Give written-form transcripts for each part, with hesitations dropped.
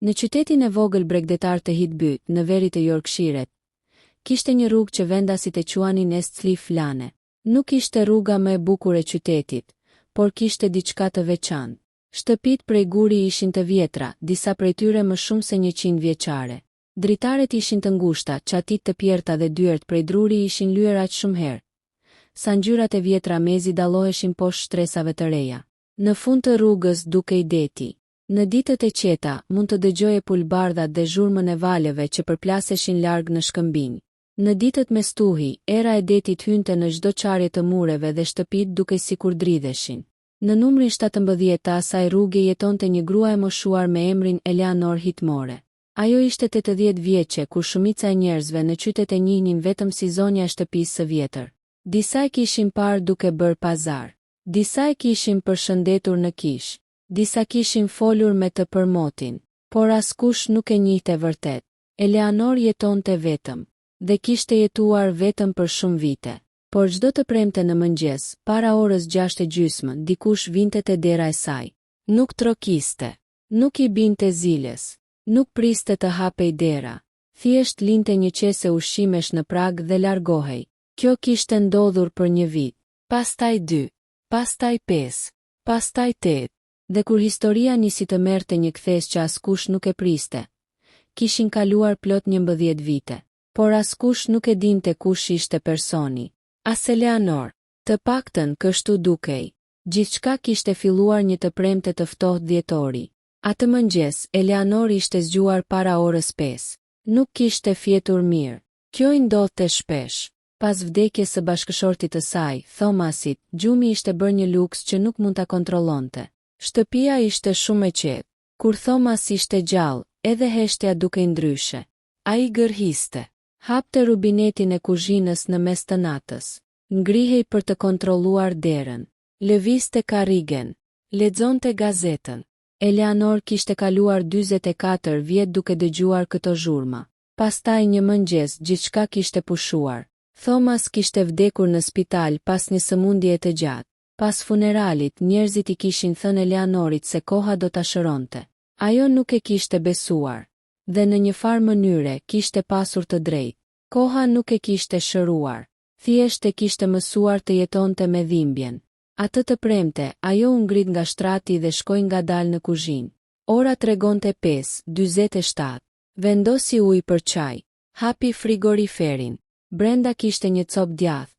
Në qytetin e vogël bregdetar të Hitby, në veri të Yorkshiret, kishte një rrugë që vendasit e quanin East Cliff Lane. Nuk ishte rruga më e bukur e qytetit, por kishte diçka të veçantë. Shtëpit prej guri ishin të vjetra, disa prej tyre më shumë se 100 vjeçare. Dritaret ishin të ngushta, çatit të pjerta dhe dyert prej druri ishin lyer aq shumë herë, sa ngjyrat e vjetra mezi dalloheshin poshtë shtresave të reja. Në fund të rrugës dukej deti. Në ditët e qeta mund të dëgjoje pulbardhat dhe zhurmën e valeve që përplaseshin larg në shkëmbinj. Në ditët me stuhi, era e detit hynte në çdo qarje të mureve dhe shtëpit dukej sikur dridheshin. Në numrin 17 të asaj rruge jetonte një grua e moshuar me emrin Eleanor Hitmore. Ajo ishte 80 vjeçe kur shumica e njerëzve në qytet e njihnin vetëm si zonja e shtëpisë së vjetër. Disa e kishin parë duke bërë pazar. Disa e kishin përshëndetur në kish. Disa kishin folur me të për motin, por askush nuk e njihte vërtet. Eleanor jetonte vetëm dhe kishte jetuar vetëm për shumë vite. Por çdo të premte në mëngjes, para orës 6:30, dikush vinte te dera e saj. Nuk trokiste, nuk i binte ziles, nuk priste të hapej dera. Thjesht linte një qese ushqimesh në prag dhe largohej. Kjo kishte ndodhur për një vit, pastaj 2, pastaj 5, pastaj 8. Dhe kur historia nisi të merrte një kthes që askush nuk e priste, kishin kaluar plot 11 vite, por askush nuk e dinte kush ishte personi. As Eleanor, të paktën kështu dukej. Gjithçka kishte filluar një të premte të ftohtë dhjetori. Atë mëngjes, Eleanor ishte zgjuar para orës 5. Nuk kishte fjetur mirë. Kjo i ndodhte shpesh. Pas vdekjes së bashkëshortit të saj, Thomasit, gjumi ishte bërë një luks që nuk mund ta kontrollonte. Shtëpia ishte shumë e qetë. Kur Thomas ishte gjallë, edhe heshtja dukej ndryshe. Ai gërhiste. Hapte rubinetin e kuzhinës në mes të natës. Ngrihej për të kontrolluar derën. Lëvizte karrigen. Lexonte gazetën. Eleanor kishte kaluar 44 vjet duke dëgjuar këto zhurma. Pastaj një mëngjes gjithçka kishte pushuar. Thomas kishte vdekur në spital pas një sëmundjeje të gjatë. Pas funeralit, njerëzit i kishin thënë Eleanorit se koha do ta shëronte. Ajo nuk e kishte besuar. Dhe në një farë mënyre kishte pasur të drejtë. Koha nuk e kishte shëruar. Thjesht e kishte mësuar të jetonte me dhimbjen. Atë të premte, ajo u ngrit nga shtrati dhe shkoi ngadalë në kuzhinë. Ora tregonte 5:47. Vendosi ujë për çaj. Hapi frigoriferin. Brenda kishte një copë djath,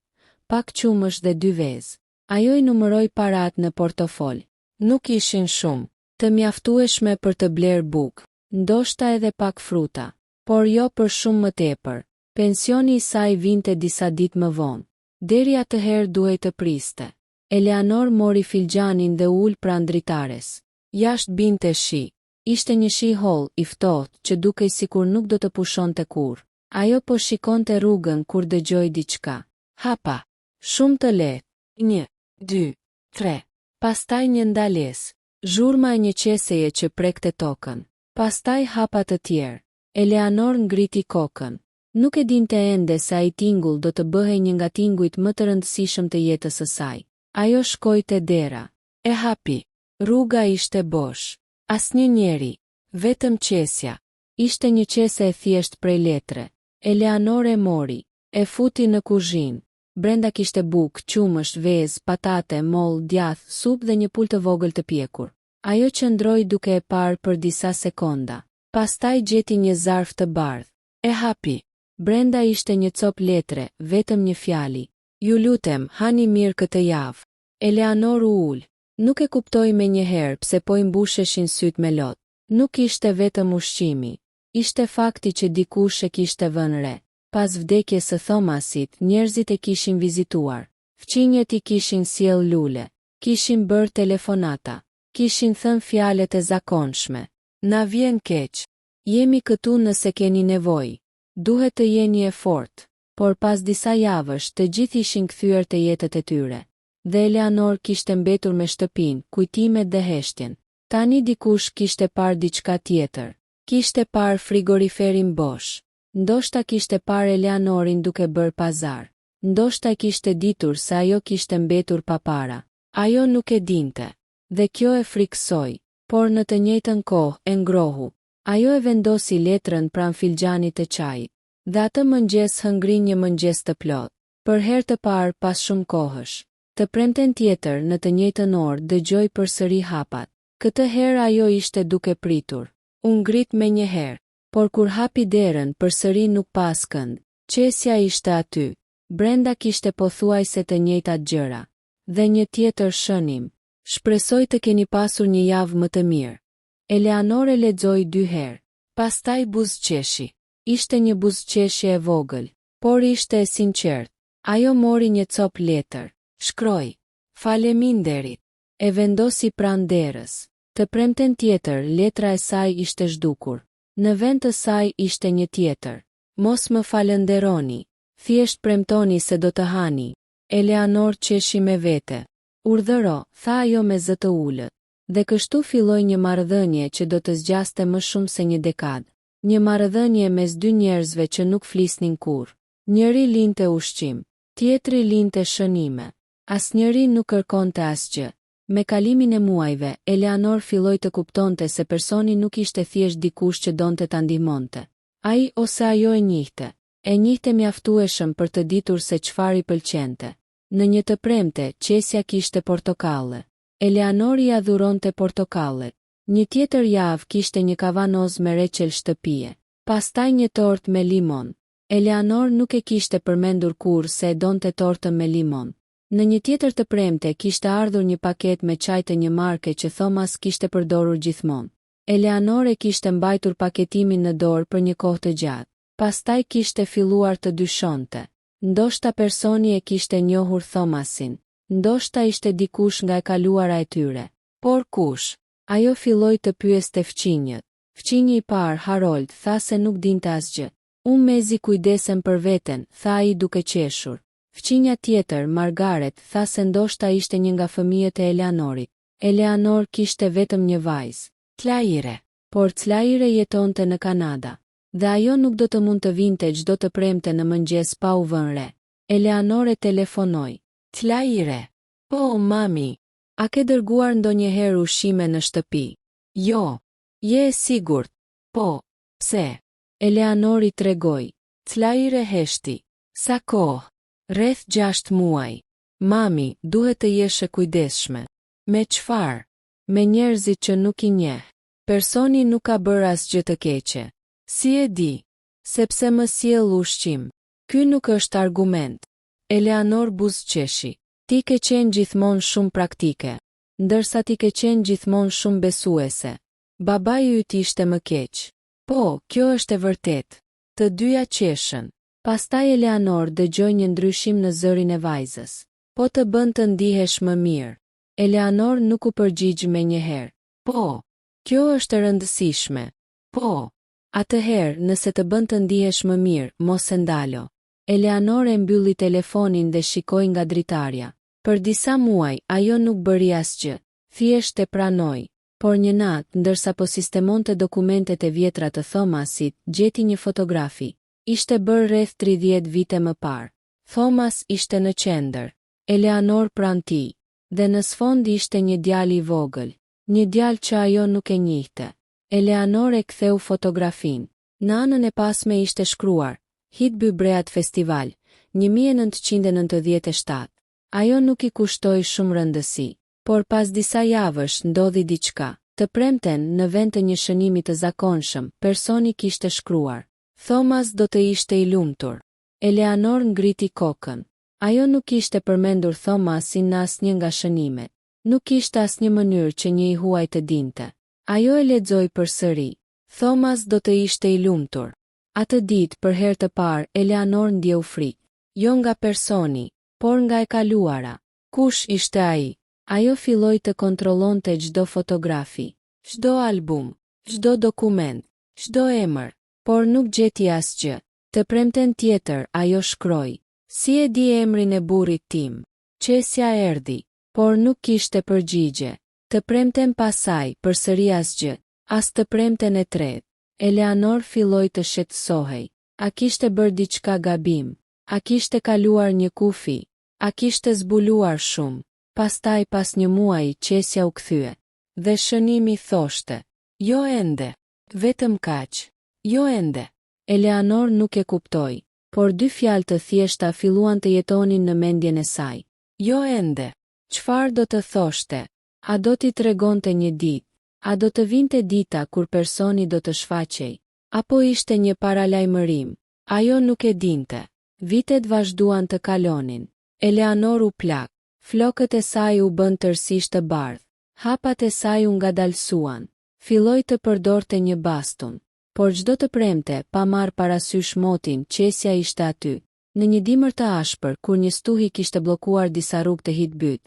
pak qumësh dhe 2 vezë. Ajo i numëroi parat në portofol. Nuk ishin shumë, të mjaftueshme për të bler bukë, ndoshta edhe pak fruta, por jo për shumë më tepër. Pensioni i saj vinte disa ditë më vonë. Deri atëherë duhej të priste. Eleanor mori filxhanin dhe ul pranë dritares. Jashtë binte shi. Ishte një shi holl i ftohtë që dukej sikur nuk do të pushonte kurrë. Ajo po shikonte rrugën kur dëgjoi diçka. Hapa. Shumë të lehtë. 1, 2, 3. Pastaj një ndalesë. Zhurma e një qeseje që prekte tokën. Pastaj hapa të tjerë. Eleanor ngriti kokën. Nuk e dinte ende se ai tingull do të bëhej një nga tingujt më të rëndësishëm të jetës së saj. Ajo shkoi te dera. E hapi. Rruga ishte bosh. Asnjë njeri. Vetëm qesja. Ishte një qese e thjesht prej letre. Eleanor e mori. E futi në kuzhinë. Brenda kishte bukë, qumësh, vezë, patate, mollë, djath, supë dhe një pul të vogël të pjekur. Ajo qëndroi duke e parë për disa sekonda. Pastaj gjeti një zarf të bardhë. E hapi. Brenda ishte një copë letre, vetëm një fjali. Ju lutem, hani mirë këtë javë. Eleanor u ul. Nuk e kuptoi menjëherë pse po i mbusheshin syt me lot. Nuk ishte vetëm ushqimi. Ishte fakti që dikush e kishte vënë re. Pas vdekjes së Thomasit, njerëzit e kishin vizituar. Fqinjet i kishin sjell lule. Kishin bërë telefonata. Kishin thënë fjalet e zakonshme. Na vjen keq. Jemi këtu nëse keni nevojë. Duhet të jeni e fortë. Por pas disa javësh të gjithë ishin kthyer te jetët e tyre. Dhe Eleanor kishte mbetur me shtëpinë, kujtimet dhe heshtjen. Tani dikush kishte parë diçka tjetër. Kishte parë frigoriferin bosh. Ndoshta kishte parë Eleanorin duke bërë pazar. Ndoshta kishte ditur se ajo kishte mbetur pa para. Ajo nuk e dinte. Dhe kjo e friksoi, por në të njëjtën kohë e ngrohu. Ajo e vendosi letrën pranë filxhanit të çajit. Dhe atë mëngjes hëngri një mëngjes të plot. Për herë të parë pas shumë kohësh. Të premten tjetër në të njëjtën orë dëgjoi përsëri hapat. Këtë herë ajo ishte duke pritur. U ngrit menjëherë, por kur hapi derën përsëri nuk pa askënd. Qesja ishte aty. Brenda kishte pothuajse të njëjtat gjëra. Dhe një tjetër shënim. Shpresoj të keni pasur një javë më të mirë. Eleanore lexoi 2 herë. Pastaj buzëqeshi. Ishte një buzëqeshje e vogël, por ishte e sinqert. Ajo mori një cop letër. Shkroi. Faleminderit. E vendosi pranë derës. Të premten tjetër, letra e saj ishte zhdukur. Në vend të saj ishte një tjetër. Mos më falenderoni. Thjesht premtoni se do të hani. Eleanor qeshi me vete. Urdhëro, tha ajo me zë të ulët. Dhe kështu filloi një marrëdhënie që do të zgjaste më shumë se një dekadë. Një marrëdhënie mes 2 njerëzve që nuk flisnin kurrë. Njëri linte ushqim, tjetri linte shënime. Asnjëri nuk kërkonte asgjë. Me kalimin e muajve, Eleanor filloi të kuptonte se personi nuk ishte thjesht dikush që donte ta ndihmonte. Ai ose ajo e njihte. E njihte mjaftueshëm për të ditur se çfarë i pëlqente. Në një të premte, qesja kishte portokalle. Eleanor i adhuronte portokallet. Një tjetër javë kishte një kavanoz me reçel shtëpie. Pastaj një tortë me limon. Eleanor nuk e kishte përmendur kurrë se e donte tortën me limon. Në një tjetër të premte kishte ardhur një paket me çaj të një marke që Thomas kishte përdorur gjithmonë. Eleanor e kishte mbajtur paketimin në dorë për një kohë të gjatë. Pastaj kishte filluar të dyshonte. Ndoshta personi e kishte njohur Thomasin. Ndoshta ishte dikush nga e kaluara e tyre. Por kush? Ajo filloi të pyeste fqinjët. Fqinji i parë, Harold, tha se nuk dinte asgjë. Unë mezi kujdesem për veten, tha ai duke qeshur. Fqinja tjetër, Margaret, tha se ndoshta ishte një nga fëmijët e Eleanorit. Eleanor kishte vetëm një vajzë, Claire, por Claire jetonte në Kanada. Dhe ajo nuk do të mund të vinte çdo të premte në mëngjes pa u vënë re. Eleanor e telefonoi. Claire. Po, mami. A ke dërguar ndonjëherë ushqime në shtëpi? Jo. Je e sigurt? Po. Pse? Eleanor i tregoi. Claire heshti. Sa kohë? Rreth 6 muaj. Mami, duhet të jesh e kujdesshme. Me çfarë? Me njerëzit që nuk i njeh. Personi nuk ka bërë asgjë të keqe. Si e di? Sepse më sjell ushqim. Ky nuk është argument. Eleanor buzëqeshi. Ti ke qenë gjithmonë shumë praktike. Ndërsa ti ke qenë gjithmonë shumë besuese. Babai yt ishte më keq. Po, kjo është e vërtet. Të dyja qeshën. Pastaj Eleanor dëgjoi një ndryshim në zërin e vajzës. Po të bën të ndihesh më mirë. Eleanor nuk u përgjigj menjëherë. Po, kjo është e rëndësishme. Po. Atëherë, nëse të bën të ndihesh më mirë, mos e ndalo. Eleanor e mbylli telefonin dhe shikoi nga dritarja. Për disa muaj, ajo nuk bëri asgjë. Thjesht e pranoi. Por një natë, ndërsa po sistemonte dokumentet e vjetra të Thomasit, gjeti një fotografi. Ishte bërë rreth 30 vite më parë. Thomas ishte në qendër. Eleanor pranë tij. Dhe në sfond ishte një djalë i vogël. Një djalë që ajo nuk e njihte. Eleanor e ktheu fotografin. Në anën e pasme ishte shkruar, Hitby Breat Festival, 1997. Ajo nuk i kushtoi shumë rëndësi, por pas disa javësh ndodhi diçka. Të premten, në vend të një shënimi të zakonshëm, personi kishte shkruar, Thomas do të ishte i lumtur. Eleanor ngriti kokën. Ajo nuk ishte përmendur Thomasin në asnjë nga shënimet. Nuk ishte asnjë mënyrë që një i huaj të dinte. Ajo e lexoi përsëri. Thomas do të ishte i lumtur. Atë ditë për herë të parë Eleanor ndjeu frikë. Jo nga personi, por nga e kaluara. Kush ishte ai? Ajo filloi të kontrollonte çdo fotografi, çdo album, çdo dokument, çdo emër, por nuk gjeti asgjë. Të premten tjetër ajo shkroi. Si e di emrin e burrit tim? Qesja erdhi, por nuk kishte përgjigje. Të premten pasaj, përsëri asgjë, as të premten e tretë. Eleanor filloi të shqetësohej. A kishte bërë diçka gabim? A kishte kaluar një kufi? A kishte zbuluar shumë? Pastaj pas një muaji qesja u kthye. Dhe shënimi thoshte, jo ende. Vetëm kaq. Jo ende. Eleanor nuk e kuptoi, por dy fjalë të thjeshta filluan të jetonin në mendjen e saj. Jo ende. Çfarë do të thoshte? A do t'i tregonte një ditë? A do të vinte dita kur personi do të shfaqej? Apo ishte një paralajmërim? Ajo nuk e dinte. Vitet vazhduan të kalonin. Eleanor u plak. Flokët e saj u bën tërësisht të bardhë. Hapat e saj u ngadalsuan. Filloi të përdorte një bastun. Por çdo të premte, pa marrë parasysh motin, qesja ishte aty. Në një dimër të ashpër, kur një stuhi kishte bllokuar disa rrugë të Hitbyt,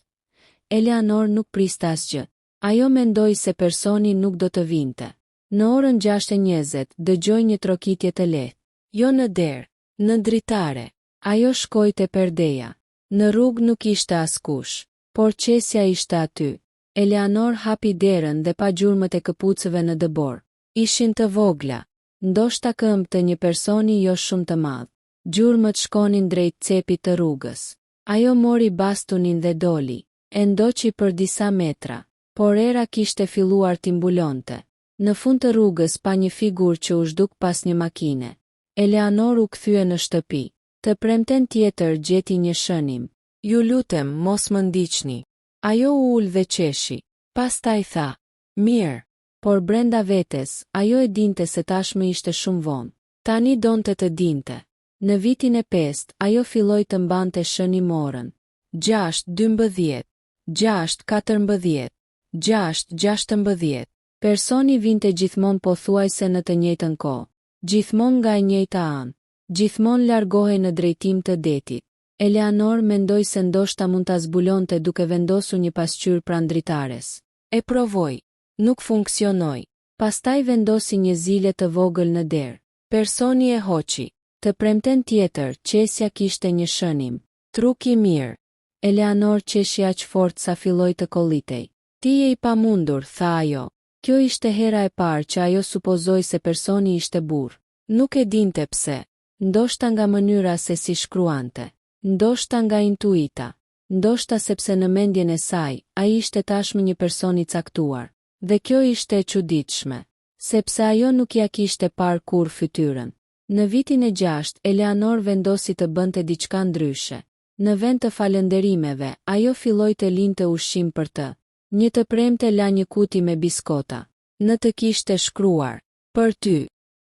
Eleanor nuk priste asgjë. Ajo mendoi se personi nuk do të vinte. Në orën 6:20 dëgjoi një trokitje të lehtë. Jo në derë, në dritare. Ajo shkoi te perdeja. Në rrugë nuk ishte askush, por qesja ishte aty. Eleanor hapi derën dhe pa gjurmët e këpucëve në dëbor. Ishin të vogla, ndoshta këmbë të një personi jo shumë të madh. Gjurmët shkonin drejt cepit të rrugës. Ajo mori bastunin dhe doli, e ndoqi për disa metra, por era kishte filluar t'i mbulonte. Në fund të rrugës pa një figurë që u zhduk pas një makine. Eleanor u kthye në shtëpi. Të premten tjetër gjeti një shënim. Ju lutem, mos më ndiqni. Ajo u ul dhe qeshi. Pastaj tha, mirë. Por brenda vetes, ajo e dinte se tashmë ishte shumë vonë. Tani donte të dinte. Në vitin e 5, ajo filloi të mbante shënimorën. 6-12, 6-14, 6-16. Personi vinte gjithmonë pothuajse në të njëjtën kohë. Gjithmonë nga e njëjta anë. Gjithmonë largohej në drejtim të detit. Eleanor mendoi se ndoshta mund ta zbulonte duke vendosur një pasqyrë pranë dritares. E provoi. Nuk funksionoi. Pastaj vendosi një zile të vogël në derë. Personi e hoqi. Të premten tjetër, qesja kishte një shënim. Truki mirë. Eleanor qeshi aq fort sa filloi të kollitej. Ti je i pamundur, tha ajo. Kjo ishte hera e parë që ajo supozoi se personi ishte burr. Nuk e dinte pse. Ndoshta nga mënyra se si shkruante. Ndoshta nga intuita. Ndoshta sepse në mendjen e saj, ai ishte tashmë një person i caktuar. Dhe kjo ishte e çuditshme, sepse ajo nuk ja kishte parë kurrë fytyrën. Në vitin e 6, Eleanor vendosi të bënte diçka ndryshe. Në vend të falënderimeve, ajo filloi të linte ushqim për të. Një të premte la një kuti me biskota. Në të kishte shkruar, për ty.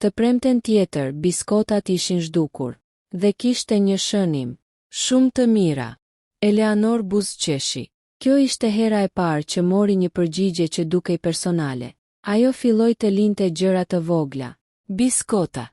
Të premten tjetër, biskotat ishin zhdukur. Dhe kishte një shënim. Shumë të mira. Eleanor buzëqeshi. Kjo ishte hera e parë që mori një përgjigje që dukej personale. Ajo filloi të linte gjëra të vogla. Biskota.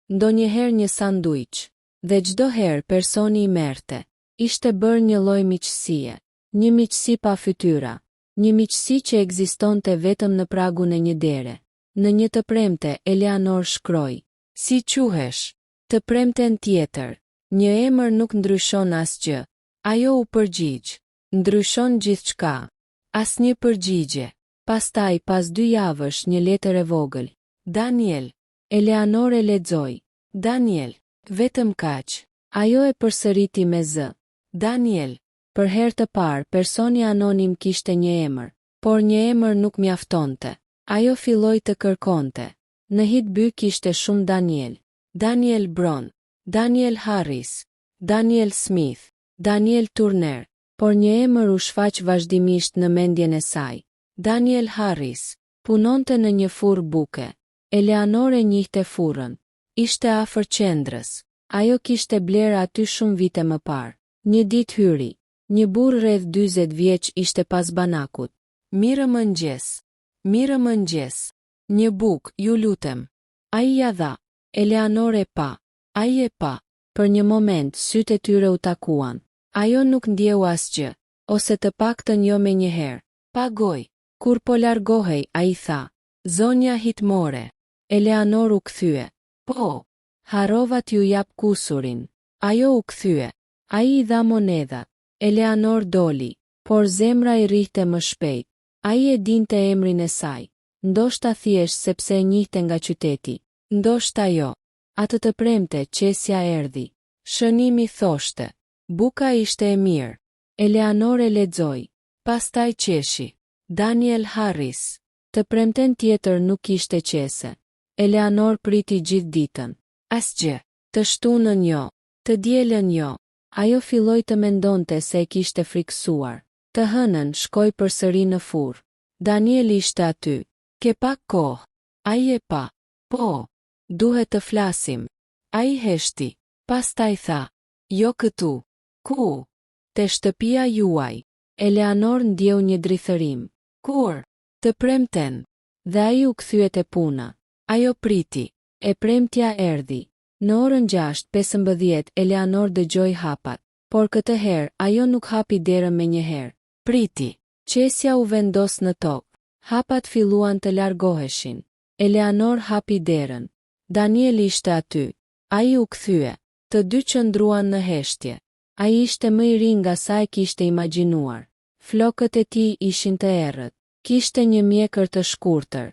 Ndonjëherë një sanduiç. Dhe çdo herë personi i merrte. Ishte bërë një lloj miqësie. Një miqësi pa fytyra. Një miqësi që ekzistonte vetëm në pragun e një dere. Në një të premte, Eleanor shkroi. Si quhesh? Të premten tjetër. Një emër nuk ndryshon asgjë. Ajo u përgjigj. Ndryshon gjithçka. Asnjë përgjigje. Pastaj, pas 2 javësh, një letër e vogël. Daniel. Eleanor e lexoi. Daniel. Vetëm kaq. Ajo e përsëriti me z. Daniel. Për herë të parë, personi anonim kishte një emër, por një emër nuk mjaftonte. Ajo filloi të kërkonte. Në Hitby kishte shumë Daniel. Daniel Bron. Daniel Harris. Daniel Smith. Daniel Turner. Por një emër u shfaq vazhdimisht në mendjen e saj. Daniel Harris. Punonte në një furrë buke. Eleanor e njihte furrën. Ishte afër qendrës. Ajo kishte bler aty shumë vite më parë. Një ditë hyri. Një burr rreth 40 vjeç ishte pas banakut. Mirëmëngjes. Mirëmëngjes. Një bukë, ju lutem. Ai ja dha. Eleanor e pa. Ai e pa. Për një moment sytë e tyre u takuan. Ajo nuk ndjeu asgjë, ose të paktën jo menjëherë. Pagoj. Kur po largohej, ai tha. Zonja Hitmore. Eleanor u kthye. Po. Harrova t'ju jap kusurin. Ajo u kthye. Ai i dha monedhat. Eleanor doli, por zemra i rrihte më shpejt. Ai e dinte emrin e saj. Ndoshta thjesht sepse e njihte nga qyteti. Ndoshta jo. Atë të premte, qesja erdhi. Shënimi thoshte. Buka ishte e mirë. Eleanor e lexoi. Pastaj qeshi. Daniel Harris. Të premten tjetër nuk kishte qese. Eleanor priti gjithë ditën. Asgjë. Të shtunën jo, të dielën jo. Ajo filloi të mendonte se e kishte friksuar. Të hënën shkoi përsëri në furrë. Daniel ishte aty. Ke pak kohë? Ai e pa. Po. Duhet të flasim. Ai heshti. Pastaj tha. Jo këtu. Ku? Te shtëpia juaj. Eleanor ndjeu një drithërim. Kur? Të premten. Dhe ai u kthye te puna. Ajo priti. E premtja erdhi. Në orën 6:15 Eleanor dëgjoi hapat, por këtë herë ajo nuk hapi derën menjëherë. Priti. Qesja u vendos në tokë. Hapat filluan të largoheshin. Eleanor hapi derën. Daniel ishte aty. Ai u kthye. Të dy qëndruan në heshtje. Ai ishte më i ri nga sa e kishte imagjinuar. Flokët e tij ishin të errët. Kishte një mjekër të shkurtër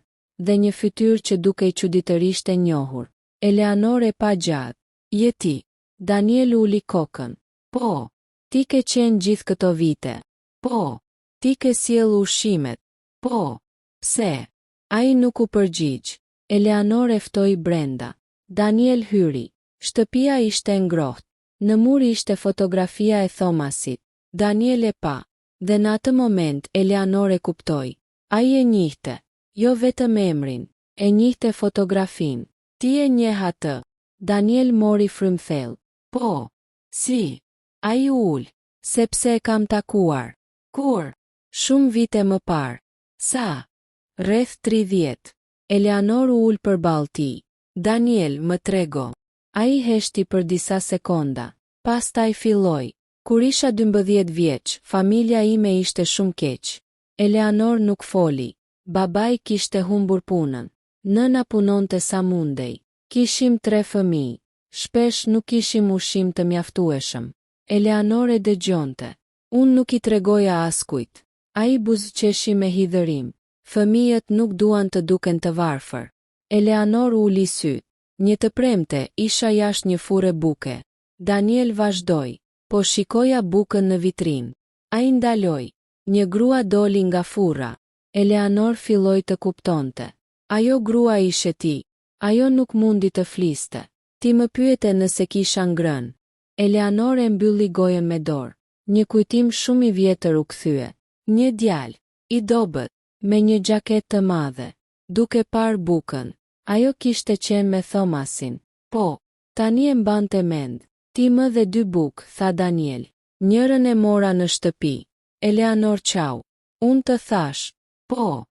dhe një fytyrë që dukej çuditërisht e njohur. Eleanor e pa gjatë. Je ti? Daniel uli kokën. Po. Ti ke qenë gjithë këto vite? Po. Ti ke sjellë ushqimet? Po. Pse? Ai nuk u përgjigj. Eleanor e ftoi brenda. Daniel hyri. Shtëpia ishte ngrohtë. Në mur ishte fotografia e Thomasit. Daniel e pa. Dhe në atë moment Eleanor e kuptoi. Ai e njihte. Jo vetëm emrin. E njihte fotografinë. Ti e njeh atë. Daniel mori frymthell. Po. Si? Ai u ul. Sepse e kam takuar. Kur? Shumë vite më parë. Sa? Rreth 30. Eleanor u ul përballë tij. Daniel, më trego. Ai heshti për disa sekonda. Pastaj filloi. Kur isha 12 vjeç, familja ime ishte shumë keq. Eleanor nuk foli. Babai kishte humbur punën. Nëna punonte sa mundej. Kishim 3 fëmijë. Shpesh nuk kishim ushqim të mjaftueshëm. Eleanor e dëgjonte. Unë nuk I tregoja askujt. Ai buzëqeshi me hidhërim. Fëmijët nuk duan të duken të varfër. Eleanor uli sy. Një të premte isha jashtë një furre buke. Daniel vazhdoi. Po shikoja bukën në vitrinë. Ai ndaloi. Një grua doli nga furra. Eleanor filloi të kuptonte. Ajo grua ishe ti. Ajo nuk mundi të fliste. Ti më pyete nëse kisha ngrënë. Eleanor e mbylli gojën me dorë. Një kujtim shumë I vjetër u kthye. Një djalë, I dobët, me një xhaketë të madhe, duke parë bukën. Ajo kishte qenë me Thomasin. Po, tani e mbante mend. Ti më dhe 2 bukë, tha Daniel. Njërën e mora në shtëpi. Eleanor qau. Unë të thash. Po.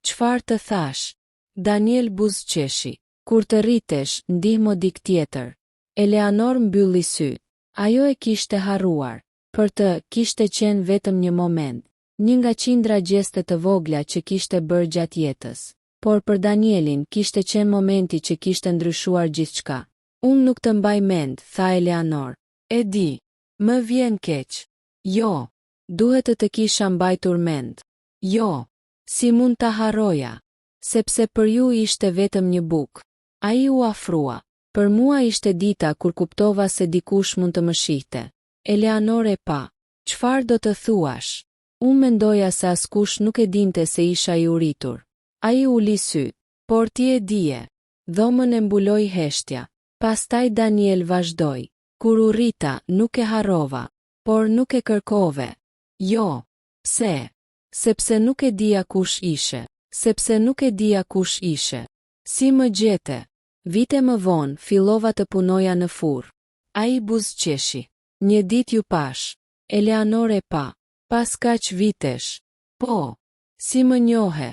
Çfarë të thash? Daniel buzëqeshi. Kur të rritesh, ndihmo dik tjetër. Eleanor mbylli syt. Ajo e kishte harruar. Për të, kishte qenë vetëm një moment. Një nga qindra gjeste të vogla që kishte bërë gjatë jetës. Por për Danielin kishte qenë momenti që kishte ndryshuar gjithçka. Unë nuk të mbaj mend, tha Eleanor. E di. Më vjen keq. Jo. Duhet të kisha mbajtur mend. Jo. Si mund ta harroja? Sepse për ju ishte vetëm një bukë. Ai u afrua. Për mua ishte dita kur kuptova se dikush mund të më shihte. Eleanor e pa. Çfarë do të thuash? Unë mendoja se askush nuk e dinte se isha I uritur. Ai uli sy. Por ti e dije. Dhomën e mbuloi heshtja. Pastaj Daniel vazhdoi. Kur u rrita, nuk e harrova. Por nuk e kërkove. Jo. Pse? Sepse nuk e dija kush ishe. Sepse nuk e dija kush ishe. Si më gjete? Vite më vonë, fillova të punoja në furrë. Ai buzëqeshi. Një ditë ju pash. Eleanor e pa. Pas kaq vitesh. Po. Si më njohe?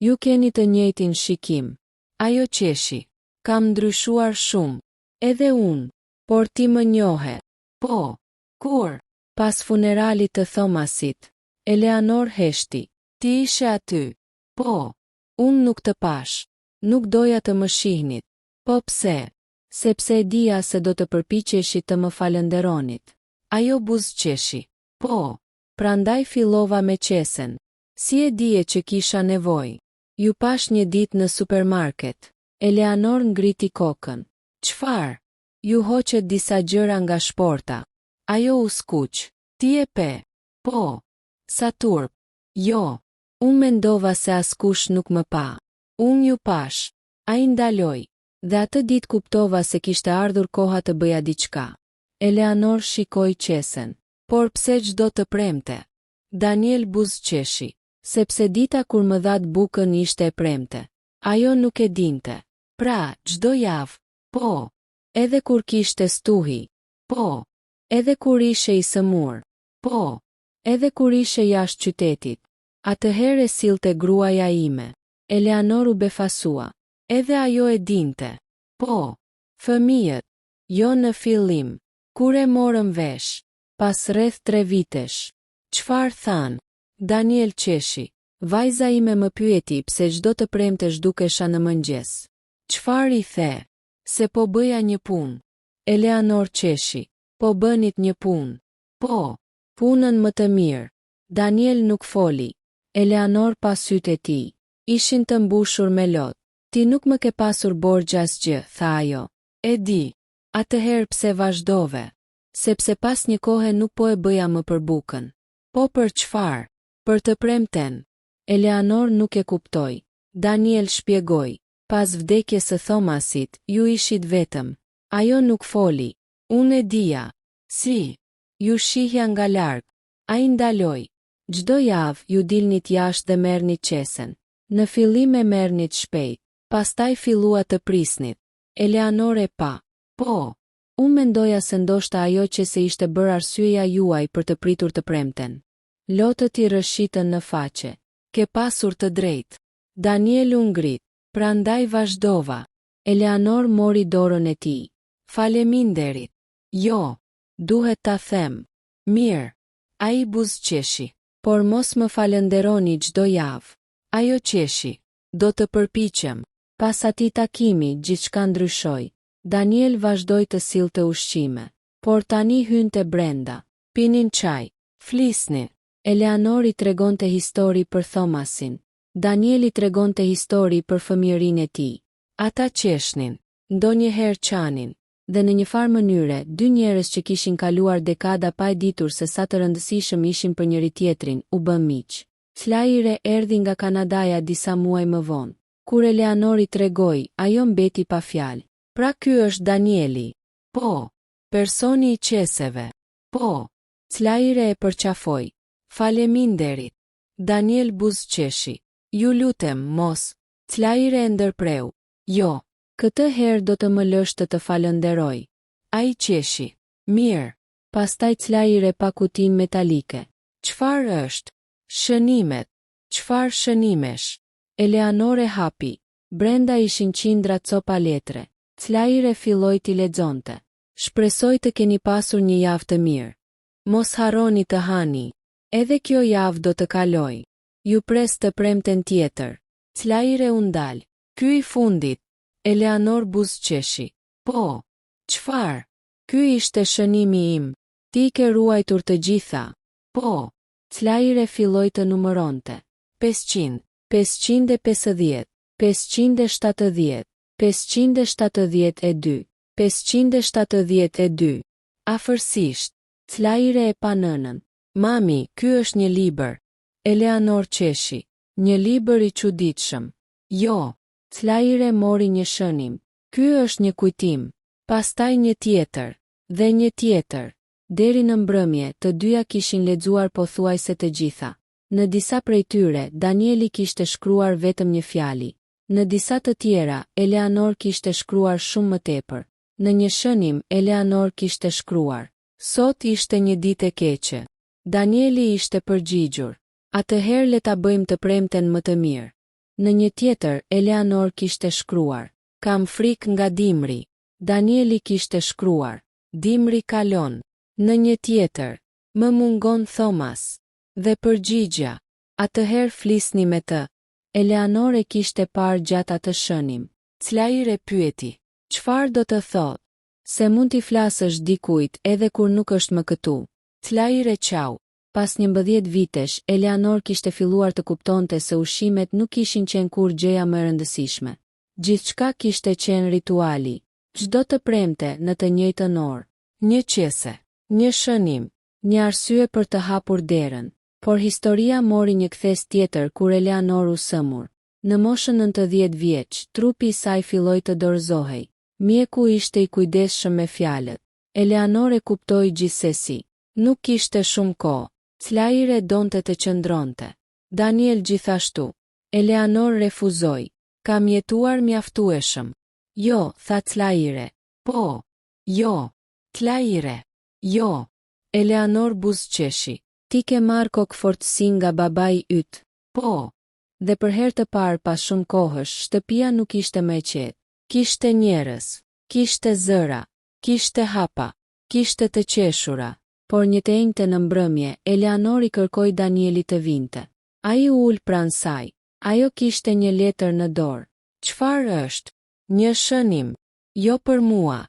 Ju keni të njëjtin shikim. Ajo qeshi. Kam ndryshuar shumë. Edhe unë. Por ti më njohe. Po. Kur? Pas funeralit të Thomasit. Eleanor heshti. Ti ishe aty. Po. Unë nuk të pash. Nuk doja të më shihnit. Po pse? Sepse e dija se do të përpiqeshi të më falënderonit. Ajo buzëqeshi. Po. Prandaj fillova me qesen. Si e dije që kisha nevojë? Ju pash një ditë në supermarket. Eleanor ngriti kokën. Çfarë? Ju hoqet disa gjëra nga shporta. Ajo u skuq. Ti e pe? Po. Sa turp? Jo. Unë mendova se askush nuk më pa. Unë ju pash. Ai ndaloi. Dhe atë ditë kuptova se kishte ardhur koha të bëja diçka. Eleanor shikoi qesen. Por pse çdo të premte? Daniel buzëqeshi. Sepse dita kur më dhat bukën ishte e premte. Ajo nuk e dinte. Pra, çdo javë. Po. Edhe kur kishte stuhi. Po. Edhe kur ishe i sëmur. Po. Edhe kur ishe jashtë qytetit. Atëherë e sillte gruaja ime. Eleanor u befasua. Edhe ajo e dinte. Po. Fëmijët. Jo në fillim. Kur e morëm vesh. Pas rreth 3 vitesh. Çfarë than? Daniel qeshi. Vajza ime më pyeti pse çdo të premtesh dukesha në mëngjes. Çfarë i the? Se po bëja një punë. Eleanor qeshi. Po bënit një punë. Po. Punën më të mirë. Daniel nuk foli. Eleanor pa sytë e tij. Ishin të mbushur me lot. Ti nuk më ke pasur borxh asgjë, tha ajo. E di. Atëherë pse vazhdove? Sepse pas një kohe nuk po e bëja më për bukën. Po për çfarë? Për të premten. Eleanor nuk e kuptoi. Daniel shpjegoi. Pas vdekjes së Thomasit, ju ishit vetëm. Ajo nuk foli. Unë e dija. Si? Ju shihja nga larg. Ai ndaloi. Çdo javë ju dilnit jashtë dhe merrnit qesen. Në fillim e merrnit shpejt, pastaj fillua të prisnit. Eleanor e pa. Po. Unë mendoja se ndoshta ajo që se ishte bërë arsyeja juaj për të pritur të premten. Lotët i rëshitën në faqe. Ke pasur të drejtë. Daniel u ngrit. Prandaj vazhdova. Eleanor mori dorën e tij. Faleminderit. Jo. Duhet ta them. Mirë. Ai buzëqeshi. Por mos më falenderoni çdo javë. Ajo qeshi. Do të përpiqem. Pas atij takimi gjithçka ndryshoi. Daniel vazhdoi të sillte ushqime. Por tani hynte brenda. Pinin çaj. Flisnin. Eleanor i tregonte histori për Thomasin. Daniel i tregonte histori për fëmijërinë e tij. Ata qeshnin. Ndonjëherë qanin. Dhe në një farë mënyre, dy njerëz që kishin kaluar dekada pa e ditur se sa të rëndësishëm ishin për njëri tjetrin, u bën miq. Claire erdhi nga Kanadaja disa muaj më vonë. Kur Eleanor i tregoi, ajo mbeti pa fjalë. Pra ky është Danieli. Po. Personi i qeseve. Po. Claire e përqafoi. Faleminderit. Daniel buzëqeshi. Ju lutem, mos. Claire e ndërpreu. Jo. Këtë herë do të më lësh të falenderoj. Ai qeshi. Mirë. Pastaj Claire pa kutinë metalike. Çfarë është? Shënimet. Çfarë shënimesh? Eleanor e hapi. Brenda ishin qindra copa letre. Claire filloi t'i lexonte. Shpresoj të keni pasur një javë të mirë. Mos harroni të hani. Edhe kjo javë do të kaloj. Ju pres të premten tjetër. Claire u ndal. Ky i fundit. Eleanor buzëqeshi. Po. Çfarë? Ky ishte shënimi im. Ti ke ruajtur të gjitha. Po. Claire filloi të numëronte. 500, 550, 570, 572, 572. Afërsisht. Claire e pa nënën. Mami, ky është një libër. Eleanor qeshi. Një libër i çuditshëm. Jo. Claire mori një shënim. Ky është një kujtim. Pastaj një tjetër. Dhe një tjetër. Deri në mbrëmje, të dyja kishin lexuar pothuajse të gjitha. Në disa prej tyre, Danieli kishte shkruar vetëm një fjali. Në disa të tjera, Eleanor kishte shkruar shumë më tepër. Në një shënim, Eleanor kishte shkruar. Sot ishte një ditë e keqe. Danieli ishte përgjigjur. Atëherë le ta bëjmë të premten më të mirë. Në një tjetër, Eleanor kishte shkruar. Kam frikë nga dimri. Danieli kishte shkruar. Dimri kalon. Në një tjetër. Më mungon Thomas. Dhe përgjigja. Atëherë flisni me të. Eleanor e kishte parë gjatë atë shënim. Claire pyeti. Çfarë do të thotë? Se mund t'i flasësh dikujt edhe kur nuk është më këtu. Claire qau. Pas 11 vitesh, Eleanor kishte filluar të kuptonte se ushqimet nuk ishin qenë kur gjëja më e rëndësishme. Gjithçka kishte qenë rituali. Çdo të premte në të njëjtën orë. Një qese, një shënim, një arsye për të hapur derën. Por historia mori një kthes tjetër kur Eleanor u sëmur. Në moshën 90 vjeç, trupi i saj filloi të dorëzohej. Mjeku ishte i kujdesshëm me fjalët. Eleanor e kuptoi gjithsesi. Nuk kishte shumë kohë. Claire donte të qëndronte. Daniel gjithashtu. Eleanor refuzoi. Kam jetuar mjaftueshëm. Jo, tha Claire. Po. Jo. Claire. Jo. Eleanor buzëqeshi. Ti ke marrë kokëfortësi nga babai yt. Po. Dhe për herë të parë pas shumë kohësh, shtëpia nuk ishte më e qetë. Kishte njerëz, kishte zëra, kishte hapa, kishte të qeshura. Por një të enjte në mbrëmje, Eleanor i kërkoi Danielit të vinte. Ai u ul pranë saj. Ajo kishte një letër në dorë. Çfarë është? Një shënim. Jo për mua.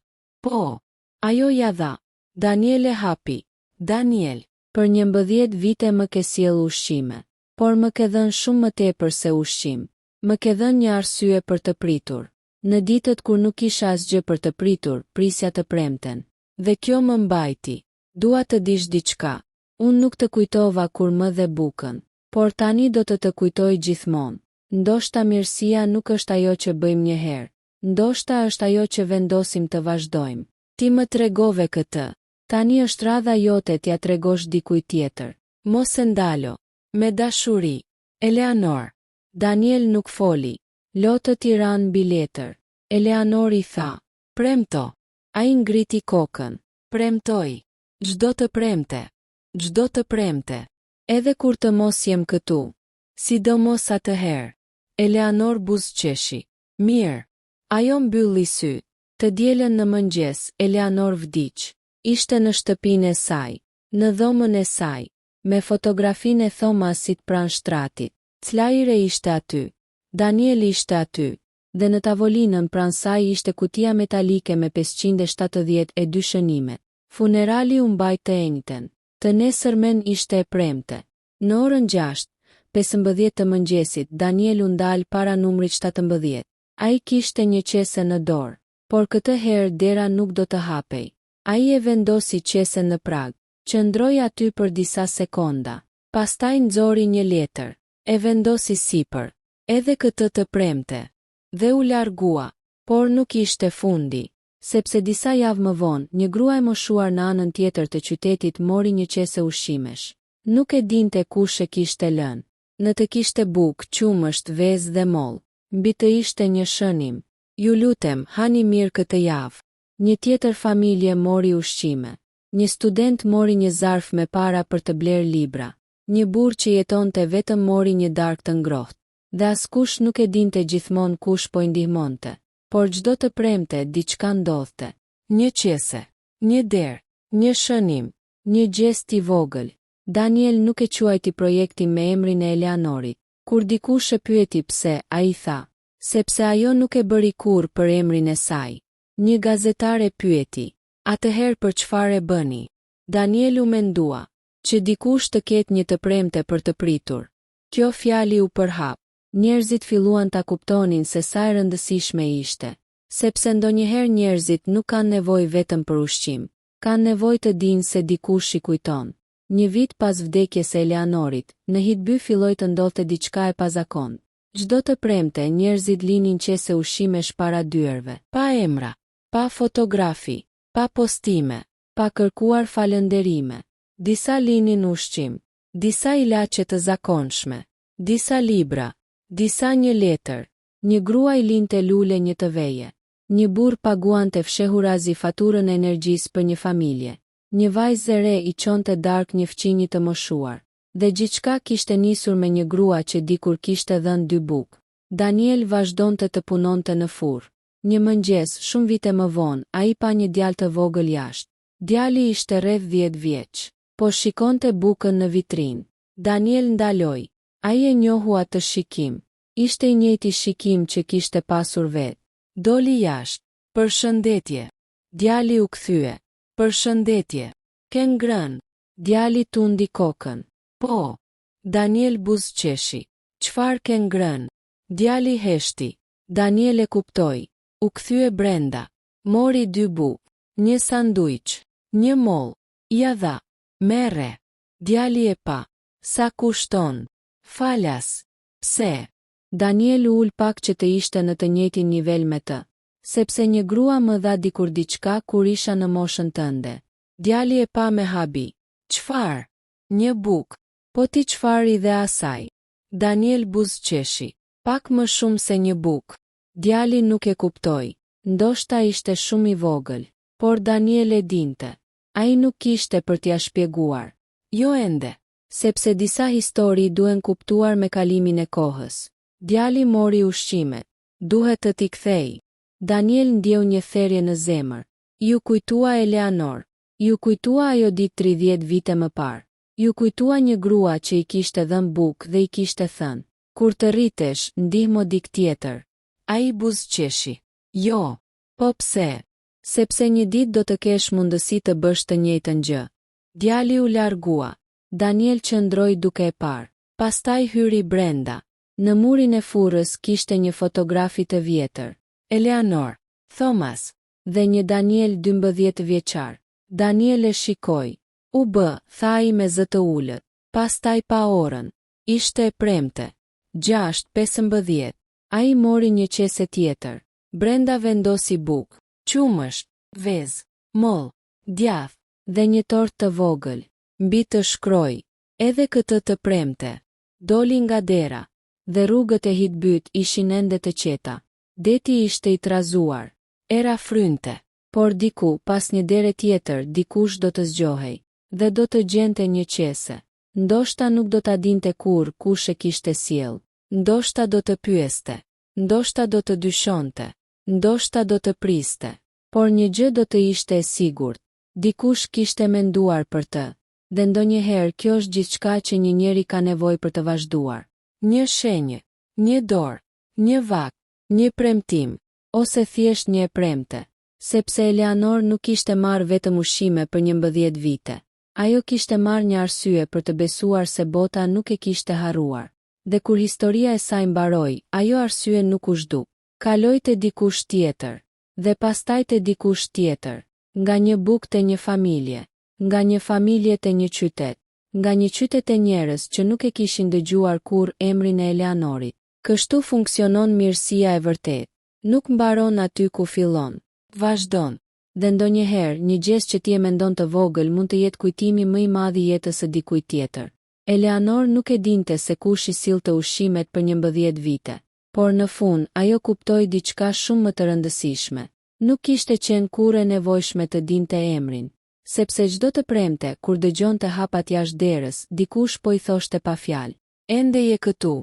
Po. Ajo ja dha. Daniel e hapi. Daniel, për 11 vite më ke sjell ushqime. Por më ke dhënë shumë më tepër se ushqim. Më ke dhënë një arsye për të pritur. Në ditët kur nuk isha asgjë për të pritur, prisja të premten. Dhe kjo më mbajti. Dua të dish diçka. Unë nuk të kujtova kur më dhe bukën. Por tani do të kujtoj gjithmonë. Ndoshta mirësia nuk është ajo që bëjmë një herë. Ndoshta është ajo që vendosim të vazhdojmë. Ti më tregove këtë. Tani është radha jote t'ja tregosh dikujt tjetër. Mos e ndalo. Me dashuri. Eleanor. Daniel nuk foli. Lotët i ranë mbi letër. Eleanor i tha. Premto. Ai ngriti kokën. Premtoj. Çdo të premte. Çdo të premte. Edhe kur të mos jem këtu. Sidomos atëherë. Eleanor buzëqeshi. Mirë. Ajo mbylli sy. Të dielën në mëngjes, Eleanor vdiq. Ishte në shtëpinë e saj. Në dhomën e saj. Me fotografinë e Thomasit pranë shtratit. Claire ishte aty. Daniel ishte aty. Dhe në tavolinën pranë saj ishte kutia metalike me 572 shënimet. Funerali u mbajt të enjten. Të nesërmen ishte e premte. Në orën 6:15 të mëngjesit, Daniel u ndal para numrit 17. Ai kishte një qese në dorë, por këtë herë dera nuk do të hapej. Ai e vendosi qesen në prag. Qëndroi aty për disa sekonda. Pastaj nxori një letër. E vendosi sipër. Edhe këtë të premte. Dhe u largua. Por nuk ishte fundi. Sepse disa javë më vonë, një grua e moshuar në anën tjetër të qytetit mori një qese ushqimesh. Nuk e dinte kush e kishte lënë. Në të kishte bukë, qumësht, vezë dhe mollë. Mbi të ishte një shënim. Ju lutem, hani mirë këtë javë. Një tjetër familje mori ushqime. Një student mori një zarf me para për të blerë libra. Një burr që jetonte vetëm mori një darkë të ngrohtë. Dhe askush nuk e dinte gjithmonë kush po i ndihmonte. Por çdo të premte, diçka ndodhte. Një qese, një derë, një shënim, një gjest i vogël. Daniel nuk e quajti projektin me emrin e Eleanorit. Kur dikush e pyeti pse, ai tha, sepse ajo nuk e bëri kurrë për emrin e saj. Një gazetar e pyeti, atëherë për çfarë e bëni? Daniel u mendua, që dikush të ketë një të premte për të pritur. Kjo fjali u përhap. Njerëzit filluan ta kuptonin se sa e rëndësishme ishte, sepse ndonjëherë njerëzit nuk kanë nevojë vetëm për ushqim, kanë nevojë të dinë se dikush i kujton. Një vit pas vdekjes së Eleanorit, në Hitby filloi të ndodhte diçka e pazakontë. Çdo të premte njerëzit linin qese ushqimesh para dyerve, pa emra, pa fotografi, pa postime, pa kërkuar falënderime. Disa linin ushqim, disa ilaçe të zakonshme, disa libra. Disa një letër, një grua i linte lule një të veje, një burr paguante fshehurazi faturën e energjisë për një familje, një vajzë e re i çonte darkë një fqinjë të moshuar, dhe gjithçka kishte nisur me një grua që dikur kishte dhënë 2 bukë. Daniel vazhdonte të punonte në furrë. Një mëngjes, shumë vite më vonë, ai pa një djalë të vogël jashtë. Djali ishte rreth 10 vjeç, po shikonte bukën në vitrinë. Daniel ndaloi. Ai e njohu atë shikim. Ishte i njëjti shikim që kishte pasur vetë. Doli jashtë. Përshëndetje. Djali u kthye. Përshëndetje. Ke ngrënë? Djali tundi kokën. Po. Daniel buzëqeshi. Çfarë ke ngrënë? Djali heshti. Daniel e kuptoi. U kthye brenda. Mori 2 bukë, një sanduiç, një mollë. Ja dha. Merre. Djali e pa. Sa kushton? Falas. Pse? Daniel ul pak që të ishte në të njëjtin nivel me të. Sepse një grua më dha dikur diçka kur isha në moshën tënde. Djali e pa me habi. Çfarë? Një bukë. Po ti çfarë i dhe asaj? Daniel buzëqeshi. Pak më shumë se një bukë. Djali nuk e kuptoi. Ndoshta ishte shumë i vogël. Por Daniel e dinte. Ai nuk kishte për t'ia shpjeguar. Jo ende. Sepse disa histori duhen kuptuar me kalimin e kohës. Djali mori ushqimet. Duhet të t'i kthej. Daniel ndjeu një therrje në zemër. Ju kujtua Eleanor. Ju kujtua ajo ditë 30 vite më parë. Ju kujtua një grua që i kishte dhënë bukë dhe i kishte thënë: kur të rritesh, ndihmo dik tjetër. Ai buzëqeshi. Jo. Po pse? Sepse një ditë do të kesh mundësi të bësh të njëjtën gjë. Djali u largua. Daniel qëndroi duke e parë. Pastaj hyri brenda. Në murin e furrës kishte një fotografi të vjetër. Eleanor, Thomas dhe një Daniel 12 vjeçar. Daniel e shikoi. U bë, tha ai me zë të ulët. Pastaj pa orën. Ishte e premte. 6:15. Ai mori një qese tjetër. Brenda vendosi bukë, qumësht, vezë, mollë, djath dhe një tortë të vogël. Mbi të shkroi: edhe këtë të premte. Doli nga dera dhe rrugët e Hitbyt ishin ende të qeta. Deti ishte i trazuar. Era frynte, por diku pas një dere tjetër dikush do të zgjohej dhe do të gjente një qese. Ndoshta nuk do ta dinte kur kush e kishte sjell. Ndoshta do të pyeste. Ndoshta do të dyshonte. Ndoshta do të priste. Por një gjë do të ishte e sigurt. Dikush kishte menduar për të. Dhe ndonjëherë kjo është gjithçka që një njeri ka nevojë për të vazhduar. Një shenjë, një dorë, një vak, një premtim, ose thjesht një e premte. Sepse Eleanor nuk kishte marrë vetëm ushqime për 11 vite. Ajo kishte marrë një arsye për të besuar se bota nuk e kishte harruar. Dhe kur historia e saj mbaroi, ajo arsye nuk u zhduk. Kaloi te dikush tjetër. Dhe pastaj te dikush tjetër. Nga një bukë te një familje. Nga një familje te një qytet. Nga një qytet e njerëz që nuk e kishin dëgjuar kur emrin e Eleanorit. Kështu funksionon mirësia e vërtet. Nuk mbaron aty ku fillon. Vazhdon. Dhe ndonjëherë një gjest që ti e mendon të vogël mund të jetë kujtimi më i madh i jetës së dikujt tjetër. Eleanor nuk e dinte se kush i sillte ushqimet për 11 vite. Por në fund ajo kuptoi diçka shumë më të rëndësishme. Nuk kishte qenë kurrë e nevojshme të dinte emrin. Sepse çdo të premte, kur dëgjonte hapat jashtë derës, dikush po i thoshte pa fjalë: ende je këtu.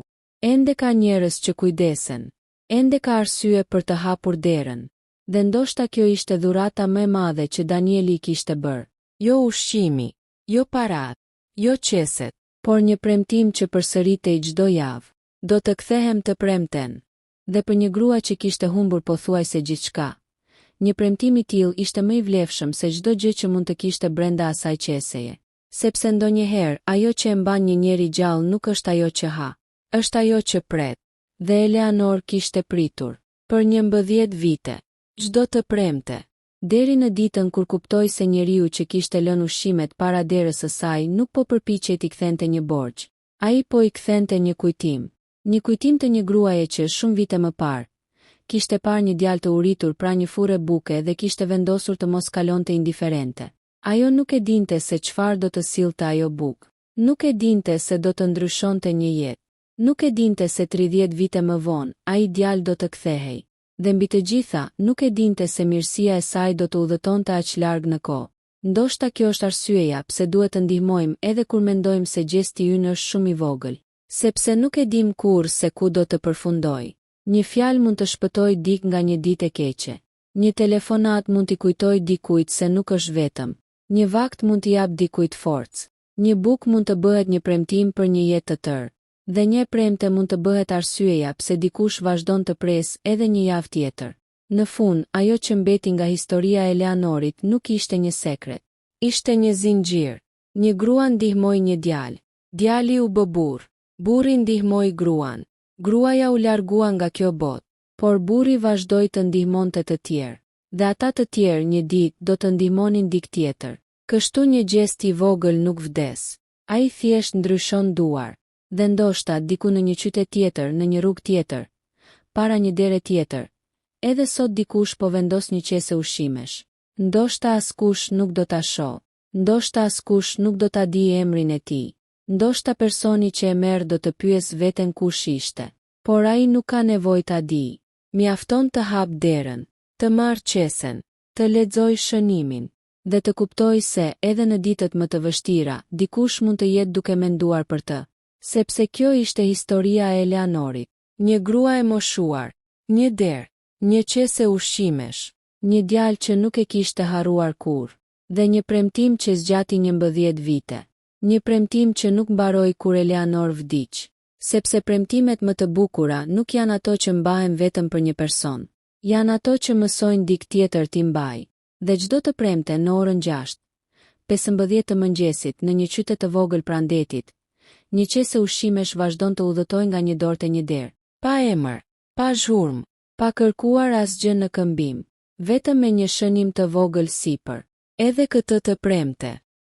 Ende ka njerëz që kujdesen. Ende ka arsye për të hapur derën. Dhe ndoshta kjo ishte dhurata më e madhe që Danieli i kishte bërë. Jo ushqimi, jo parat, jo qeset, por një premtim që përsëritej çdo javë. Do të kthehem të premten. Dhe për një grua që kishte humbur pothuajse gjithçka, një premtim i tillë ishte më i vlefshëm se çdo gjë që mund të kishte brenda asaj qeseje. Sepse ndonjëherë ajo që e mban një njeri gjallë nuk është ajo që ha, është ajo që pret. Dhe Eleanor kishte pritur për 11 vite. Çdo të premte. Deri në ditën kur kuptoi se njeriu që kishte lënë ushqimet para derës së saj nuk po përpiqej t'i kthente një borxh. Ai po i kthente një kujtim. Një kujtim të një gruaje që shumë vite më parë kishte parë një djalë të uritur pra një furrë buke dhe kishte vendosur të mos kalonte indiferente. Ajo nuk e dinte se çfarë do të sillte ajo bukë. Nuk e dinte se do të ndryshonte një jetë. Nuk e dinte se 30 vite më vonë ai djalë do të kthehej. Dhe mbi të gjitha, nuk e dinte se mirësia e saj do të udhëtonte aq larg në kohë. Ndoshta kjo është arsyeja pse duhet të ndihmojmë edhe kur mendojmë se gjesti ynë është shumë i vogël. Sepse nuk e dim kur se ku do të përfundoj. Një fjalë mund të shpëtoj dik nga një ditë e keqe. Një telefonat mund t'i kujtoj dikujt se nuk është vetëm. Një vakt mund t'i jap dikujt forcë. Një bukë mund të bëhet një premtim për një jetë të tërë. Dhe një premte mund të bëhet arsyeja pse dikush vazhdon të presë edhe një javë tjetër. Në fund, ajo që mbeti nga historia e Eleanorit nuk ishte një sekret. Ishte një zinxhir. Një grua ndihmoi një djalë. Djali u bë burr. Burri ndihmoi gruan. Gruaja u largua nga kjo botë, por burri vazhdoi të ndihmonte të tjerë. Dhe ata të tjerë një ditë do të ndihmonin dik tjetër. Kështu një gjest i vogël nuk vdes. Ai thjesht ndryshon duar, dhe ndoshta diku në një qytet tjetër, në një rrugë tjetër, para një dere tjetër, edhe sot dikush po vendos një qese ushqimesh. Ndoshta askush nuk do ta shoh, ndoshta askush nuk do ta di emrin e tij, ndoshta personi që e merr do të pyes veten kush ishte, por ai nuk ka nevojë ta di. Mjafton të hap derën, të marr qesen, të lexoj shënimin, dhe të kuptoj se edhe në ditët më të vështira, dikush mund të jetë duke menduar për të. Sepse kjo ishte historia e Eleanorit, një grua e moshuar, një derë, një qese ushqimesh, një djalë që nuk e kishte harruar kur, dhe një premtim që zgjati 11 vite. Një premtim që nuk mbaroi kur Eleanor vdiq, sepse premtimet më të bukura nuk janë ato që mbahen vetëm për një person, janë ato që mësojnë dikë tjetër t'i mbaj. Dhe çdo të premte në orën 6:15 të mëngjesit në një qytet të vogël pranë detit, një qese ushqimesh vazhdon të udhëtojë nga një dorë te një derë, pa emër, pa zhurmë, pa kërkuar asgjë në këmbim, vetëm me një shënim të vogël sipër. Edhe këtë të premte,